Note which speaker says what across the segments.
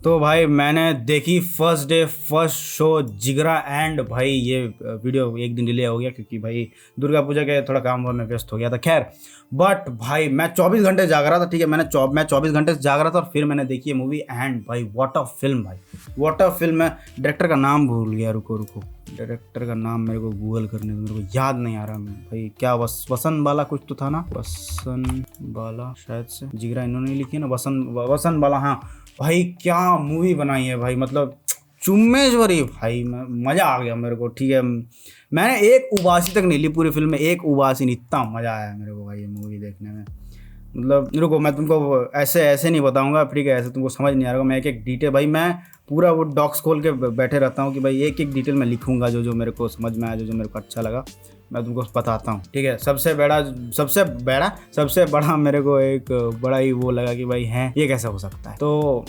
Speaker 1: तो भाई मैंने देखी first day first show Jigra and भाई ये वीडियो एक दिन डिले हो गया क्योंकि भाई दुर्गा पूजा के थोड़ा काम में व्यस्त हो गया था। खैर बट भाई मैं 24 घंटे जाग रहा था, ठीक है। मैं 24 घंटे जाग रहा था और फिर मैंने देखी ये मूवी एंड भाई व्हाट अ फिल्म, भाई व्हाट अ फिल्म है। डायरेक्टर का नाम भूल गया, रुको डायरेक्टर का नाम मेरे को गूगल करने दो, मेरे को याद नहीं आ रहा भाई। क्या वसंत बाला कुछ तो था ना, वसंत बाला शायद से। जिगरा इन्होंने लिखी है ना, वसंत बाला। हाँ भाई क्या मूवी बनाई है भाई, मतलब चुम्मेश्वरी भाई, मज़ा आ गया मेरे को, ठीक है। मैंने एक उबासी तक नहीं ली पूरी फिल्म में, एक उबासी नहीं, इतना मज़ा आया मेरे को भाई ये मूवी देखने में। मतलब रुको मैं तुमको ऐसे नहीं बताऊंगा, ठीक है, ऐसे तुमको समझ नहीं आ रहा। मैं एक एक डिटेल भाई, मैं पूरा वो डॉक्स खोल के बैठे रहता हूँ कि भाई एक एक डिटेल मैं लिखूंगा, जो मेरे को समझ में आया, जो मेरे को अच्छा लगा मैं तुमको बताता हूँ, ठीक है। सबसे बड़ा मेरे को एक बड़ा ही वो लगा कि भाई है ये कैसा हो सकता है। तो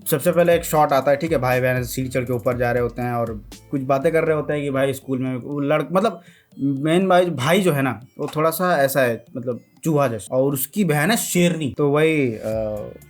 Speaker 1: सबसे पहले एक शॉट आता है, ठीक है, भाई बहन सीढ़ी चढ़ के ऊपर जा रहे होते हैं और कुछ बातें कर रहे होते हैं कि भाई स्कूल में वो मतलब मेन भाई जो है ना वो थोड़ा सा ऐसा है, मतलब चूहा जैसा, और उसकी बहन है शेरनी। तो वही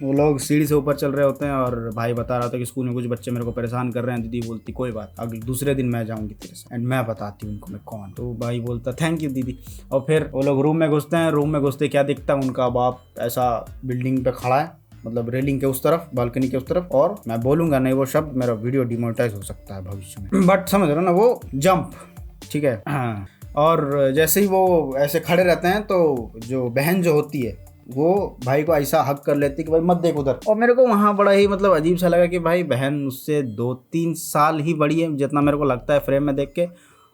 Speaker 1: वो लोग सीढ़ी से ऊपर चल रहे होते हैं और भाई बता रहा था कि स्कूल में कुछ बच्चे मेरे को परेशान कर रहे हैं। दीदी बोलती कोई बात, अगले दूसरे दिन मैं जाऊंगी तेरे से एंड मैं बताती हूँ उनको मैं कौन। तो भाई बोलता थैंक यू दीदी। और फिर वो लोग रूम में घुसते हैं, रूम में घुसते क्या दिखता है, उनका बाप ऐसा बिल्डिंग पे खड़ा है, मतलब रेलिंग के उस तरफ, बालकनी के उस तरफ। और मैं बोलूंगा नहीं वो शब्द, मेरा वीडियो डिमोनेटाइज हो सकता है भविष्य में, बट समझ रहे हो ना, वो जंप, ठीक है। हाँ, और जैसे ही वो ऐसे खड़े रहते हैं तो जो बहन जो होती है वो भाई को ऐसा हक कर लेती है कि भाई मत देख उधर। और मेरे को वहाँ बड़ा ही मतलब अजीब सा लगा कि भाई बहन उससे 2-3 साल ही बड़ी है, जितना मेरे को लगता है फ्रेम में देख के।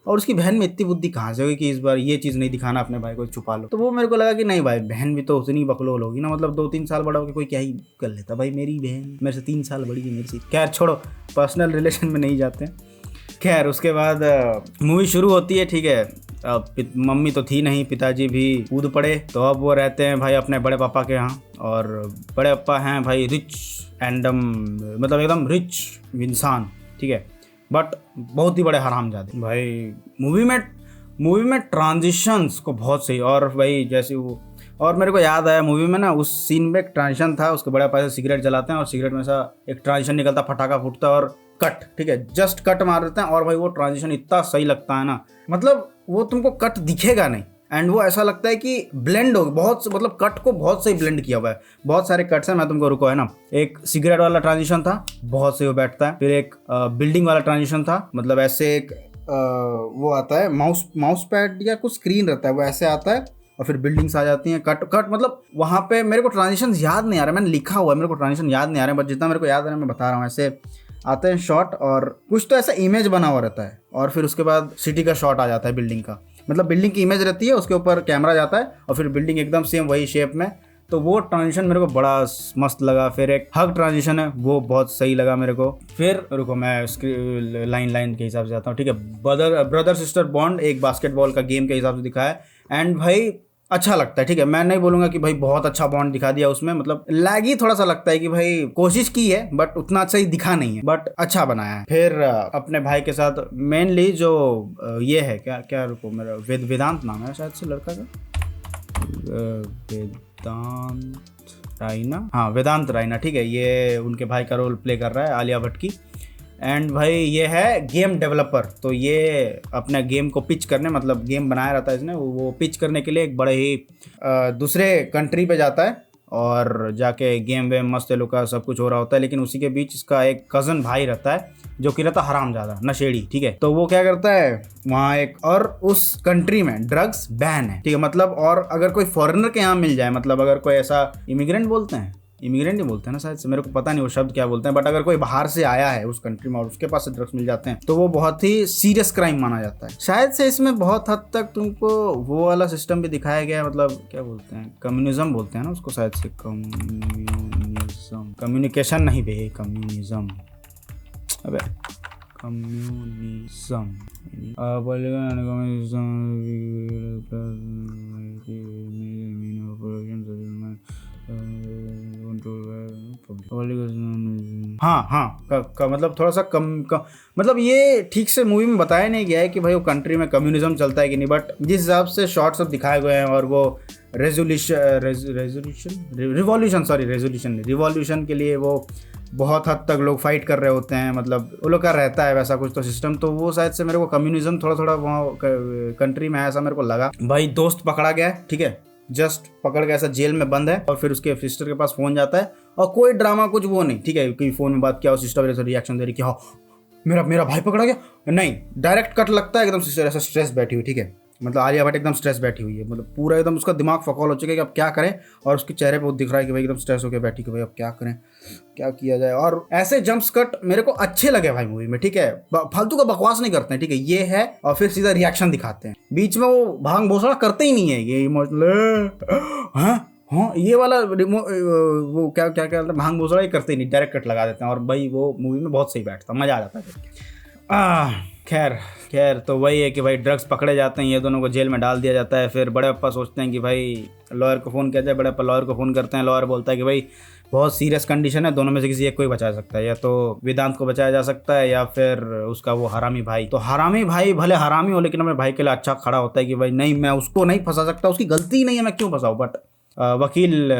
Speaker 1: और उसकी बहन में इतनी बुद्धि कहाँ से होगी कि इस बार ये चीज़ नहीं दिखाना अपने भाई को, छुपा लो। तो वो मेरे को लगा कि नहीं भाई बहन भी तो उतनी बकलोल होगी ना, मतलब 2-3 साल बड़ा होकर कोई क्या ही कर लेता। भाई मेरी बहन मेरे से 3 साल बड़ी है, मेरे से। खैर छोड़ो, पर्सनल रिलेशन में नहीं जाते हैं। खैर उसके बाद मूवी शुरू होती है, ठीक है। मम्मी तो थी नहीं, पिताजी भी कूद पड़े। तो अब वो रहते हैं भाई अपने बड़े पापा के यहाँ, और बड़े पापा हैं भाई रिच एंड मतलब एकदम रिच इंसान, ठीक है, बट बहुत ही बड़े हरामजादे भाई। मूवी में ट्रांजिशंस को बहुत सही। और भाई जैसे वो, और मेरे को याद आया मूवी में ना उस सीन में एक ट्रांजिशन था, उसके बड़े पापा से सिगरेट जलाते हैं और सिगरेट में से एक ट्रांजिशन निकलता, फटाका फूटता और कट, ठीक है, जस्ट कट मार देते हैं। और भाई वो ट्रांजिशन इतना सही लगता है ना, मतलब वो तुमको कट दिखेगा नहीं एंड वो ऐसा लगता है कि ब्लेंड हो बहुत, मतलब कट को बहुत सही ब्लेंड किया हुआ है। बहुत सारे कट्स हैं, मैं तुमको रुको है ना। एक सिगरेट वाला ट्रांजिशन था, बहुत सही वो बैठता है। फिर एक बिल्डिंग वाला ट्रांजिशन था, मतलब ऐसे एक वो आता है माउस पैड या कुछ स्क्रीन रहता है, वो ऐसे आता है और फिर बिल्डिंग्स आ जाती हैं। कट मतलब वहाँ पे मेरे को ट्रांजिशन याद नहीं आ रहा, मैंने लिखा हुआ है, मेरे को ट्रांजिशन याद नहीं आ रहा है, बट जितना मेरे को याद आ रहा है मैं बता रहा हूँ। ऐसे आते हैं शॉट और कुछ तो ऐसा इमेज बना हुआ रहता है, और फिर उसके बाद सिटी का शॉट आ जाता है, बिल्डिंग का, मतलब बिल्डिंग की इमेज रहती है, उसके ऊपर कैमरा जाता है और फिर बिल्डिंग एकदम सेम वही शेप में। तो वो ट्रांजिशन मेरे को बड़ा मस्त लगा। फिर एक हग ट्रांजिशन है, वो बहुत सही लगा मेरे को। फिर रुको मैं लाइन के हिसाब से जाता हूँ, ठीक है। ब्रदर सिस्टर बॉन्ड एक बास्केटबॉल का गेम के हिसाब से दिखाया है एंड भाई अच्छा लगता है, ठीक है। मैं नहीं बोलूंगा कि भाई बहुत अच्छा बॉन्ड दिखा दिया उसमें, मतलब लैगी थोड़ा सा लगता है कि भाई कोशिश की है बट उतना अच्छा ही दिखा नहीं है, बट अच्छा बनाया है। फिर अपने भाई के साथ मेनली जो ये है क्या रुको मेरा वेदांत नाम है शायद से लड़का का, वेदांत रायना, हाँ वेदांत रायना, ठीक है। ये उनके भाई का रोल प्ले कर रहा है आलिया भट्ट की। एंड भाई ये है गेम डेवलपर, तो ये अपने गेम को पिच करने, मतलब गेम बनाया रहता है इसने, वो पिच करने के लिए एक बड़े ही दूसरे कंट्री पे जाता है और जाके गेम वेम मस्त लोग का सब कुछ हो रहा होता है। लेकिन उसी के बीच इसका एक कज़न भाई रहता है जो कि रहता हरामजादा नशेड़ी, ठीक है। तो वो क्या करता है वहाँ एक, और उस कंट्री में ड्रग्स बैन है, ठीक है, मतलब। और अगर कोई फॉरेनर के यहाँ मिल जाए, मतलब अगर कोई ऐसा इमिग्रेंट बोलते हैं, इमिग्रेंट ही बोलते हैं ना शायद से, मेरे को पता नहीं वो शब्द क्या बोलते हैं, बट अगर कोई बाहर से आया है उस कंट्री में और उसके पास से ड्रग्स मिल जाते हैं तो वो बहुत ही सीरियस क्राइम माना जाता है। शायद से इसमें बहुत हद तक तुमको वो वाला सिस्टम भी दिखाया गया है, मतलब क्या बोलते हैं, कम्युनिज्म बोलते हैं ना उसको शायद से, कम्युनिकेशन नहीं बे, कम्युनिज्म, अबे कम्युनिज्म हाँ मतलब थोड़ा सा कम मतलब ये ठीक से मूवी में बताया नहीं गया है कि भाई वो कंट्री में कम्युनिज्म चलता है कि नहीं, बट जिस हिसाब से शॉर्ट्स सब दिखाए गए हैं और वो रिवॉल्यूशन के लिए वो बहुत हद तक लोग फाइट कर रहे होते हैं, मतलब वो लोग का रहता है वैसा कुछ तो सिस्टम। तो वो शायद से मेरे को कम्युनिज्म थोड़ा थोड़ा वहाँ कंट्री में ऐसा मेरे को लगा। भाई दोस्त पकड़ा गया है, ठीक है, जस्ट पकड़ के ऐसा जेल में बंद है, और फिर उसके सिस्टर के पास फोन जाता है और कोई ड्रामा कुछ वो नहीं, ठीक है, क्योंकि फोन में बात किया और सिस्टर ऐसा रिएक्शन दे रही कि हाँ मेरा भाई पकड़ा गया, नहीं, डायरेक्ट कट लगता है एकदम सिस्टर ऐसा स्ट्रेस बैठी हुई, ठीक है, मतलब आलिया भट्ट एकदम स्ट्रेस बैठी हुई है, मतलब पूरा एकदम उसका दिमाग फकौल हो चुका है कि अब क्या करें, और उसके चेहरे पे वो दिख रहा है कि भाई एकदम स्ट्रेस होकर बैठी कि भाई अब क्या करें, क्या किया जाए। और ऐसे जंप्स कट मेरे को अच्छे लगे भाई मूवी में, ठीक है, फालतू का बकवास नहीं करते हैं, ठीक है, ये है, और फिर सीधा रिएक्शन दिखाते हैं, बीच में वो भांग भोसड़ा करते ही नहीं है, ये इमोशनल हाँ ये वाला वो क्या क्या क्या भांग भोसड़ा ये करते ही नहीं, डायरेक्ट कट लगा देते हैं, और भाई वो मूवी में बहुत सही बैठता, मजा आ जाता है। खैर तो वही है कि भाई ड्रग्स पकड़े जाते हैं, ये दोनों को जेल में डाल दिया जाता है। फिर बड़े पापा सोचते हैं कि भाई लॉयर को फ़ोन किया जाए, बड़े पापा लॉयर को फ़ोन करते हैं, लॉयर बोलता है कि भाई बहुत सीरियस कंडीशन है, दोनों में से किसी एक को ही बचा सकता है, या तो वेदांत को बचाया जा सकता है या फिर उसका वो हरामी भाई। तो हरामी भाई भले हरामी हो लेकिन अपने भाई के लिए अच्छा खड़ा होता है कि भाई नहीं मैं उसको नहीं फंसा सकता, उसकी गलती नहीं है, मैं क्यों फंसाऊँ। बट वकील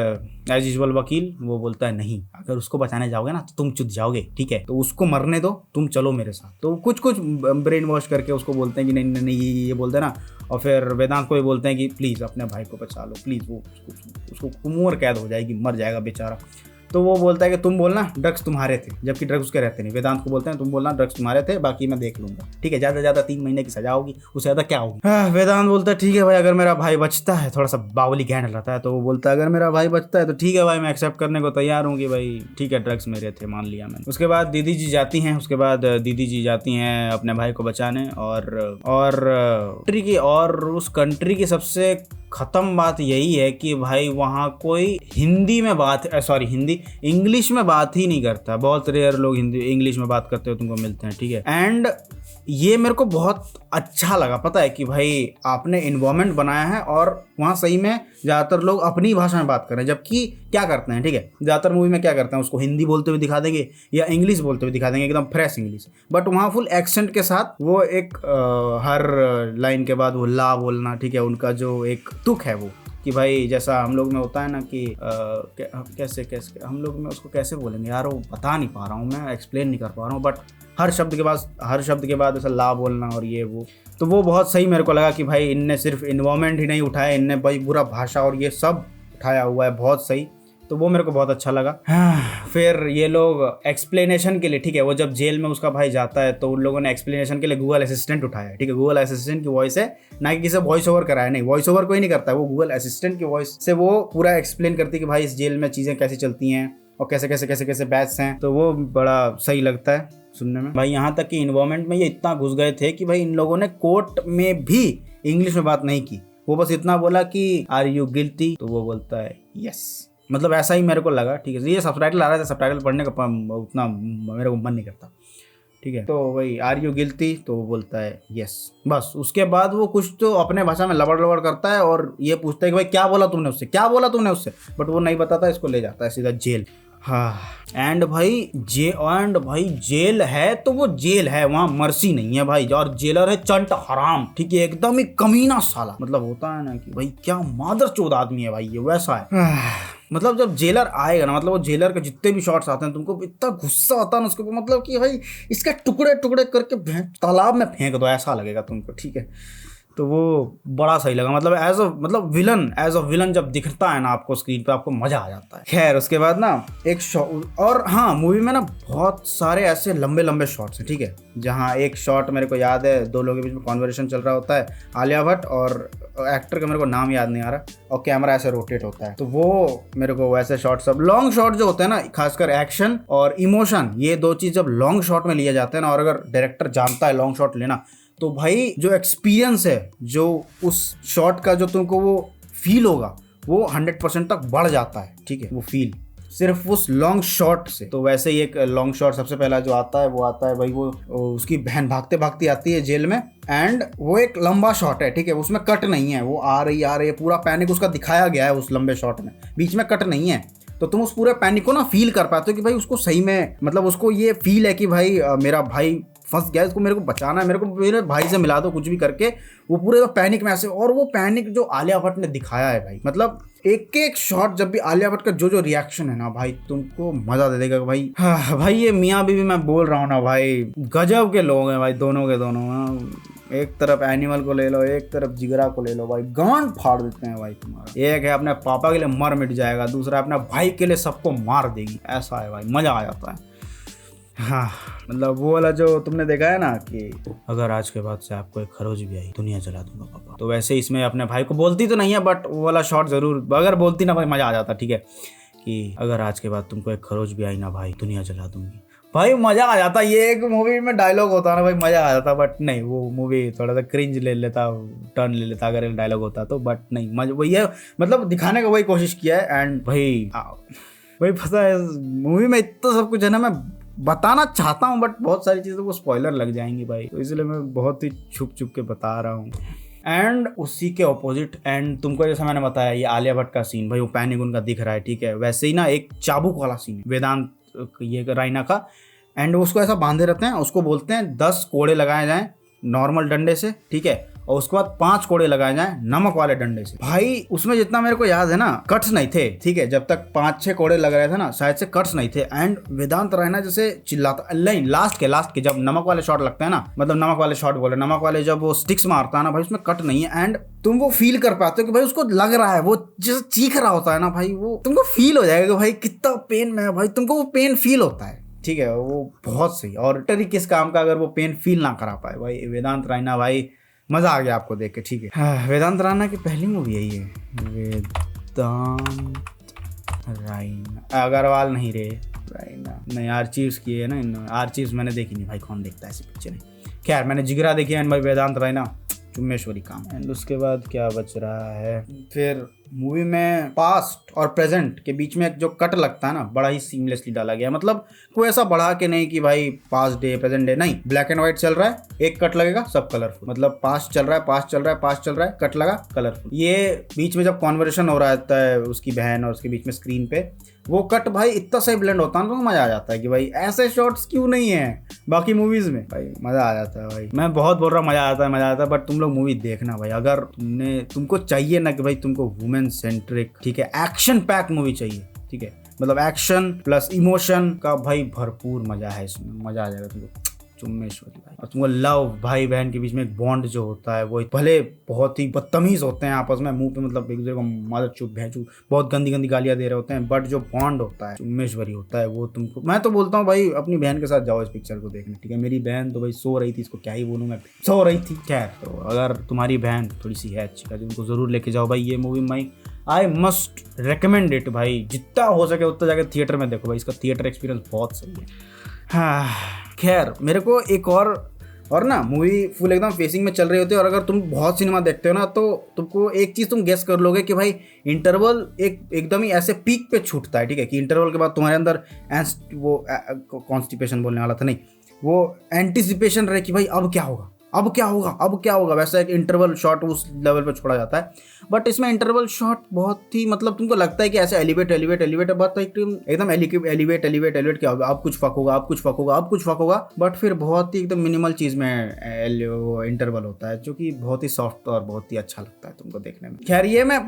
Speaker 1: एज यूजुअल वकील वो बोलता है नहीं, अगर उसको बचाने जाओगे ना तो तुम चुत जाओगे, ठीक है, तो उसको मरने दो, तुम चलो मेरे साथ। तो कुछ ब्रेन वॉश करके उसको बोलते हैं कि नहीं नहीं नहीं ये बोलते हैं ना, और फिर वेदांत को भी बोलते हैं कि प्लीज़ अपने भाई को बचा लो प्लीज़, वो उसको उम्र कैद हो जाएगी, मर जाएगा बेचारा। तो वो बोलता है कि तुम बोलना ड्रग्स तुम्हारे थे, जबकि ड्रग्स उसके रहते नहीं। वेदांत को बोलते हैं तुम बोलना ड्रग्स तुम्हारे थे, बाकी मैं देख लूंगा, ठीक है, ज़्यादा से ज़्यादा 3 महीने की सजा होगी, उससे ज़्यादा क्या होगी। वेदांत बोलता है ठीक है भाई, अगर मेरा भाई बचता है, थोड़ा सा बावली गैंड रहता है, तो वो बोलता है अगर मेरा भाई बचता है तो ठीक है भाई, मैं एक्सेप्ट करने को तैयार हूँ कि भाई ठीक है ड्रग्स मेरे थे, मान लिया मैंने। उसके बाद दीदी जी जाती हैं अपने भाई को बचाने, और उस कंट्री की सबसे ख़त्म बात यही है कि भाई वहाँ कोई इंग्लिश में बात ही नहीं करता। बहुत रेयर लोग इंग्लिश में बात करते हो तुमको मिलते हैं, ठीक है। एंड ये मेरे को बहुत अच्छा लगा, पता है कि भाई आपने इन्वायरमेंट बनाया है और वहाँ सही में ज़्यादातर लोग अपनी भाषा में बात कर रहे हैं, जबकि क्या करते हैं, ठीक है, ज़्यादातर मूवी में क्या करते हैं, उसको हिंदी बोलते हुए दिखा देंगे या इंग्लिश बोलते हुए दिखा देंगे, एकदम फ्रेश इंग्लिश, बट वहाँ फुल एक्सेंट के साथ वो एक हर लाइन के बाद वो ला बोलना, ठीक है, उनका जो एक तुक है वो, कि भाई जैसा हम लोग में होता है ना कि कैसे हम लोग में उसको कैसे बोलेंगे यार, वो बता नहीं पा रहा हूँ मैं, एक्सप्लेन नहीं कर पा रहा हूँ, बट हर शब्द के बाद ऐसा ला बोलना और ये वो, तो वो बहुत सही मेरे को लगा कि भाई इनने सिर्फ इन्वायरमेंट ही नहीं उठाया, इनने भाई पूरा भाषा और ये सब उठाया हुआ है, बहुत सही, तो वो मेरे को बहुत अच्छा लगा। फिर ये लोग एक्सप्लेनेशन के लिए, ठीक है, वो जब जेल में उसका भाई जाता है तो उन लोगों ने एक्सप्लेनेशन के लिए गूगल असिस्टेंट उठाया, ठीक है, गूगल असिस्टेंट की वॉइस है, ना कि किसी वॉइस ओवर कराया, नहीं वॉइस ओवर कोई नहीं करता है, वो गूगल असिस्टेंट की वॉइस से वो पूरा एक्सप्लेन करती है कि भाई इस जेल में चीज़ें कैसे चलती हैं और कैसे बैच हैं, तो वो बड़ा सही लगता है सुनने में। भाई यहाँ तक कि इन्वायरमेंट में ये इतना घुस गए थे कि भाई इन लोगों ने कोर्ट में भी इंग्लिश में बात नहीं की, वो बस इतना बोला कि आर यू गिल्टी, तो वो बोलता है यस, मतलब ऐसा ही मेरे को लगा, ठीक है। ये सबटाइटल आ रहा था, सबटाइटल पढ़ने का उतना मेरे को मन नहीं करता, ठीक है, तो वही आर यू गिल्टी, तो वो बोलता है यस, बस। उसके बाद वो कुछ तो अपने भाषा में लबड़ करता है और ये पूछता है कि भाई क्या बोला तुमने उससे, बट वो नहीं बताता, इसको ले जाता है सीधा जेल। हाँ, एंड भाई जेल है तो वो जेल है, वहाँ मर्सी नहीं है भाई, और जेलर है चंट हराम, ठीक है, एकदम ही कमीना साला, मतलब होता है ना कि भाई क्या मादरचोद आदमी है भाई ये, वैसा है। मतलब जब जेलर आएगा ना, मतलब वो जेलर के जितने भी शॉट्स आते हैं तुमको इतना गुस्सा आता है ना उसके ऊपर, मतलब कि भाई इसके टुकड़े करके तालाब में फेंक दो, ऐसा लगेगा तुमको, ठीक है। तो वो बड़ा सही लगा, मतलब एज अ विलन जब दिखता है ना आपको स्क्रीन पे, आपको मजा आ जाता है। खैर उसके बाद ना एक शॉट, और हाँ मूवी में ना बहुत सारे ऐसे लंबे शॉट्स हैं, ठीक है, जहाँ एक शॉट मेरे को याद है, दो लोगों के बीच में कॉन्वर्सेशन चल रहा होता है, आलिया भट्ट और एक्टर का मेरे को नाम याद नहीं आ रहा, और कैमरा ऐसे रोटेट होता है, तो वो मेरे को वैसे शॉट, सब लॉन्ग शॉट जो होते हैं ना, खासकर एक्शन और इमोशन, ये दो चीज़ जब लॉन्ग शॉट में लिए जाते हैं ना, और अगर डायरेक्टर जानता है लॉन्ग शॉट लेना, तो भाई जो एक्सपीरियंस है, जो उस शॉट का जो तुमको वो फील होगा, वो 100% तक बढ़ जाता है, ठीक है, वो फील सिर्फ उस लॉन्ग शॉट से। तो वैसे ही एक लॉन्ग शॉट सबसे पहला जो आता है, वो आता है भाई वो उसकी बहन भागते आती है जेल में, एंड वो एक लंबा शॉट है, ठीक है, उसमें कट नहीं है, वो आ रही है, पूरा पैनिक उसका दिखाया गया है उस लंबे शॉट में, बीच में कट नहीं है, तो तुम उस पूरे पैनिक को ना फील कर पाते हो कि भाई उसको सही में, मतलब उसको ये फील है कि भाई मेरा भाई फंस गया, इसको मेरे को बचाना है, मेरे को मेरे भाई से मिला दो कुछ भी करके। वो पूरे पैनिक में ऐसे, और वो पैनिक जो आलिया भट्ट ने दिखाया है भाई, मतलब एक एक शॉट जब भी आलिया भट्ट का जो रिएक्शन है ना भाई, तुमको मजा दे देगा भाई। हाँ भाई, ये मियाँ बीवी मैं बोल रहा हूँ ना भाई, गजब के लोग हैं भाई, दोनों के दोनों। एक तरफ एनिमल को ले लो, एक तरफ जिगरा को ले लो भाई, गांड फाड़ देते हैं भाई तुम्हारा। एक है अपने पापा के लिए मर मिट जाएगा, दूसरा अपने भाई के लिए सबको मार देगी, ऐसा है भाई, मजा आ जाता है। हाँ मतलब वो वाला जो तुमने देखा है ना कि अगर आज के बाद से आपको एक खरोच भी आई दुनिया जला दूंगा पापा, तो वैसे इसमें अपने भाई को बोलती तो नहीं है, बट वो वाला शॉट जरूर, अगर बोलती ना भाई मजा आ जाता, ठीक है, कि अगर आज के बाद तुमको एक खरोच भी आई ना भाई दुनिया जला दूंगी, भाई मजा आ जाता। ये एक मूवी में डायलॉग होता ना भाई, मजा आ जाता, बट नहीं, वो मूवी थोड़ा सा क्रिंज ले लेता, टर्न ले लेता अगर एक डायलॉग होता तो, बट नहीं, मजा वही है, मतलब दिखाने का वही कोशिश किया है। एंड भाई पता है मूवी में इतना सब कुछ है ना, मैं बताना चाहता हूँ बट बहुत सारी चीज़ों को स्पॉइलर लग जाएंगी भाई, तो इसलिए मैं बहुत ही छुप छुप के बता रहा हूँ। एंड उसी के ऑपोजिट, एंड तुमको जैसा मैंने बताया ये आलिया भट्ट का सीन भाई, वो पैनिक उनका दिख रहा है, ठीक है, वैसे ही ना एक चाबुक वाला सीन है वेदांत ये राइना का, एंड उसको ऐसा बांधे रहते हैं, उसको बोलते हैं 10 कोड़े लगाए जाएं नॉर्मल डंडे से, ठीक है, और उसके बाद 5 कोड़े लगाए जाएं नमक वाले डंडे से। भाई उसमें जितना मेरे को याद है ना, कट्स नहीं थे, ठीक है, जब तक 5-6 कोड़े लग रहे थे ना, शायद से कट्स नहीं थे। एंड वेदांत रायना जैसे चिल्लाता, नहीं लास्ट के जब नमक वाले शॉट लगते हैं ना, मतलब नमक वाले शॉट बोले, नमक वाले जब वो स्टिक्स मारता है ना भाई, उसमें कट नहीं है, एंड तुम वो फील कर पाते हो कि भाई उसको लग रहा है, वो जैसे चीख रहा होता है ना भाई, वो तुमको फील हो जाएगा भाई कितना पेन में है भाई, तुमको वो पेन फील होता है, ठीक है, वो बहुत सही। और किस काम का अगर वो पेन फील ना करा पाए भाई, वेदांत रायना भाई, मजा आ गया आपको देख के, ठीक है। हाँ, वेदांत रायना की पहली मूवी है ये, वेदांत रायना, अग्रवाल नहीं रे, रायना नहीं, आर्चीव्स की है ना इन्होंने, आर्चीव्स मैंने देखी नहीं भाई, कौन देखता है ऐसी पिक्चर। खैर मैंने जिगरा देखी एंड भाई वेदांत रायना चुम्मेश्वरी काम। एंड उसके बाद क्या बच रहा है, फिर मूवी में पास्ट और प्रेजेंट के बीच में जो कट लगता है ना, बड़ा ही सीमलेसली डाला गया, मतलब कोई ऐसा बढ़ा के नहीं कि भाई पास्ट डे प्रेजेंट डे, नहीं, ब्लैक एंड व्हाइट चल रहा है, एक कट लगेगा सब कलरफुल, मतलब पास्ट चल रहा है, पास्ट चल रहा है, पास्ट चल रहा है, कट लगा कलरफुल। ये बीच में जब कॉन्वर्सेशन हो रहा है उसकी बहन और उसके बीच में स्क्रीन पे, वो कट भाई इतना सही ब्लेंड होता है तो मजा आ जाता है कि भाई ऐसे शॉट्स क्यों नहीं है बाकी मूवीज में, भाई मजा आ जाता है भाई। मैं बहुत बोल रहा हूँ मजा आता है, बट तुम लोग मूवी देखना भाई, अगर तुमको चाहिए ना कि भाई तुमको वुमेन सेंट्रिक, ठीक है, एक्शन पैक मूवी चाहिए, ठीक है, मतलब एक्शन प्लस इमोशन का भाई भरपूर मजा है इसमें, मजा आ जाएगा तुमको चुम्मेश्वरी भाई। और तुमको लव, भाई बहन के बीच में एक बॉन्ड जो होता है, वो भले बहुत ही बदतमीज होते हैं आपस में, मुंह पे मतलब एक दूसरे को मदद चुप भैंचू बहुत गंदी गंदी गालियां दे रहे होते हैं, बट जो बॉन्ड होता है चुम्मेश्वरी होता है, वो तुमको, मैं तो बोलता हूँ भाई अपनी बहन के साथ जाओ इस पिक्चर को देखने, ठीक है। मेरी बहन तो भाई सो रही थी, इसको क्या ही बोलूँ मैं, सो रही थी। खैर, तो अगर तुम्हारी बहन थोड़ी सी है अच्छी खासी, उनको जरूर लेके जाओ भाई ये movie, I must recommend it भाई, जितना हो सके उतना जाकर थिएटर में देखो भाई, इसका थिएटर एक्सपीरियंस बहुत सही है। हाँ खैर, मेरे को एक और ना मूवी फुल एकदम फेसिंग में चल रही होती है, और अगर तुम बहुत सिनेमा देखते हो ना, तो तुमको एक चीज़ तुम गेस कर लोगे कि भाई इंटरवल एकदम ही ऐसे पीक पे छूटता है, ठीक है, कि इंटरवल के बाद तुम्हारे अंदर वो कॉन्स्टिपेशन बोलने वाला था, नहीं, वो एंटिसिपेशन रहे कि भाई अब क्या होगा, अब क्या होगा, अब क्या होगा, वैसा एक इंटरवल शॉट उस लेवल पे छोड़ा जाता है। बट इसमें इंटरवल शॉट बहुत ही, मतलब तुमको लगता है कि ऐसे एलिवेट बात एकदम एलिवेट क्या होगा, अब कुछ फक होगा, अब कुछ फक होगा, अब कुछ फक होगा, बट फिर बहुत ही एकदम मिनिमल चीज़ में इंटरवल होता है, जो कि बहुत ही सॉफ्ट और बहुत ही अच्छा लगता है तुमको देखने में। खैर, ये मैं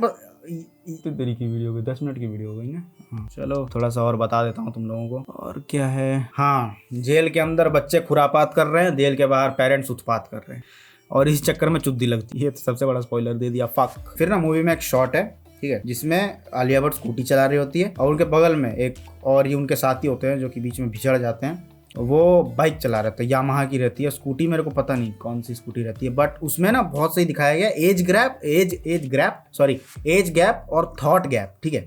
Speaker 1: तेरी की वीडियो हो गई, 10 मिनट की वीडियो हो गई ना। हाँ, चलो थोड़ा सा और बता देता हूँ तुम लोगों को। और क्या है, हाँ, जेल के अंदर बच्चे खुरापात कर रहे हैं, जेल के बाहर पेरेंट्स उत्पात कर रहे हैं, और इस चक्कर में चुद्दी लगती है, तो सबसे बड़ा स्पॉइलर दे दिया, फक। फिर ना मूवी में एक शॉट है, ठीक है, जिसमें आलिया भट्ट स्कूटी चला रही होती है, और उनके बगल में एक और ही उनके साथी होते हैं जो कि बीच में बिछड़ जाते हैं, वो बाइक चला रहे थे, यामाहा की रहती है स्कूटी, मेरे को पता नहीं कौन सी स्कूटी रहती है, बट उसमें ना बहुत सही दिखाया गया एज गैप और थॉट गैप, ठीक है,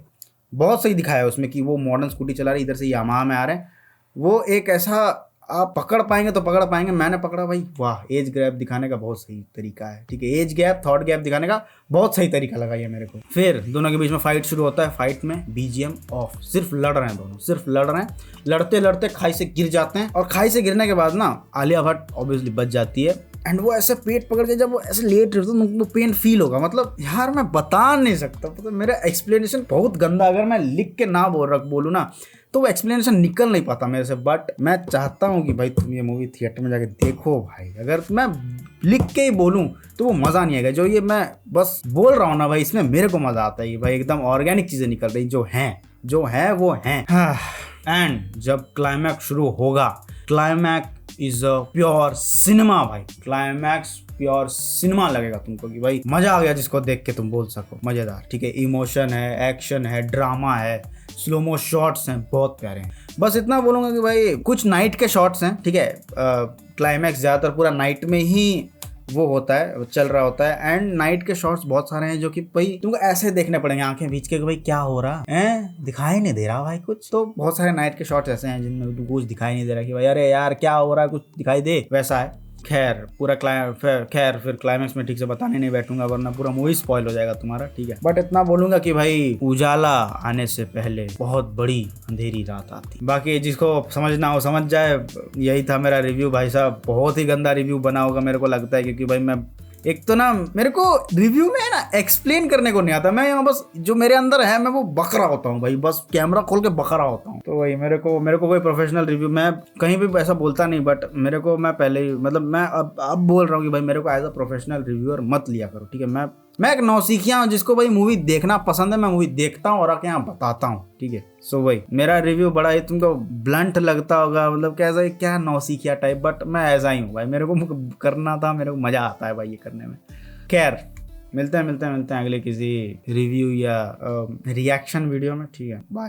Speaker 1: बहुत सही दिखाया है उसमें कि वो मॉडर्न स्कूटी चला रही, इधर से यामाहा में आ रहे हैं, वो एक ऐसा आप पकड़ पाएंगे तो पकड़ पाएंगे, मैंने पकड़ा भाई, वाह, एज गैप दिखाने का बहुत सही तरीका है, ठीक है, एज गैप थॉट गैप दिखाने का बहुत सही तरीका लगा ये मेरे को। फिर दोनों के बीच में फाइट शुरू होता है, फाइट में बीजीएम ऑफ, सिर्फ लड़ रहे हैं दोनों, सिर्फ लड़ रहे हैं, लड़ते लड़ते खाई से गिर जाते हैं, और खाई से गिरने के बाद ना आलिया भट्ट ऑब्वियसली बच जाती है, एंड वो ऐसे पेट पकड़ के जब वो ऐसे लेट रहे तो उनको पेन फील होगा, मतलब यार मैं बता नहीं सकता, मतलब मेरा एक्सप्लेनेशन बहुत गंदा, अगर मैं लिख के ना बोलूँ ना तो वो एक्सप्लेनेशन निकल नहीं पाता मेरे से। बट मैं चाहता हूँ कि भाई तुम ये मूवी थिएटर में जाके देखो भाई। अगर मैं लिख के ही बोलूँ तो वो मज़ा नहीं आएगा। जो ये मैं बस बोल रहा हूँ ना भाई, इसमें मेरे को मज़ा आता है कि भाई एकदम ऑर्गेनिक चीज़ें निकल रही जो है वो हैं। एंड जब क्लाइमैक्स शुरू होगा, climax is a pure cinema भाई। क्लाइमैक्स प्योर सिनेमा लगेगा तुमको कि भाई मजा आ गया, जिसको देख के तुम बोल सको मजेदार। ठीक है, इमोशन है, एक्शन है, ड्रामा है, स्लोमो शॉट्स हैं, बहुत प्यारे हैं। बस इतना बोलूंगा कि भाई कुछ नाइट के शॉट्स हैं, ठीक है। क्लाइमैक्स ज्यादातर पूरा नाइट में ही वो होता है, चल रहा होता है। एंड नाइट के शॉट्स बहुत सारे हैं जो कि भाई तुमको ऐसे देखने पड़ेंगे आंखें बीच के कि भाई क्या हो रहा है, दिखाई नहीं दे रहा भाई कुछ। तो बहुत सारे नाइट के शॉट्स ऐसे हैं जिनमें तुमको कुछ दिखाई नहीं दे रहा कि भाई अरे यार क्या हो रहा है, कुछ दिखाई दे, वैसा है। खैर फिर क्लाइमैक्स में ठीक से बताने नहीं बैठूंगा वरना पूरा मूवी स्पॉइल हो जाएगा तुम्हारा, ठीक है। बट इतना बोलूंगा कि भाई उजाला आने से पहले बहुत बड़ी अंधेरी रात आती। बाकी जिसको समझना हो समझ जाए। यही था मेरा रिव्यू भाई साहब। बहुत ही गंदा रिव्यू बना होगा मेरे को लगता है, क्योंकि भाई मैं एक तो ना मेरे को रिव्यू में ना एक्सप्लेन करने को नहीं आता। मैं यहाँ बस जो मेरे अंदर है मैं वो बक रहा होता हूँ भाई, बस कैमरा खोल के बक रहा होता हूँ। तो भाई मेरे को कोई प्रोफेशनल रिव्यू मैं कहीं भी ऐसा बोलता नहीं। बट मेरे को मैं पहले ही मतलब मैं अब बोल रहा हूँ कि भाई मेरे को एज अ प्रोफेशनल रिव्यूअर मत लिया करो, ठीक है। मैं एक नौसिखिया हूँ जिसको भाई मूवी देखना पसंद है। मैं मूवी देखता हूँ और आके यहाँ बताता हूँ, ठीक है। सो भाई मेरा रिव्यू बड़ा ही तुमको ब्लंट लगता होगा, मतलब कैसा क्या नौसिखिया टाइप, बट मैं ऐसा ही हूँ भाई। मेरे को करना था, मेरे को मजा आता है भाई ये करने में। खैर मिलते हैं अगले किसी रिव्यू या रिएक्शन वीडियो में, ठीक है। बाय।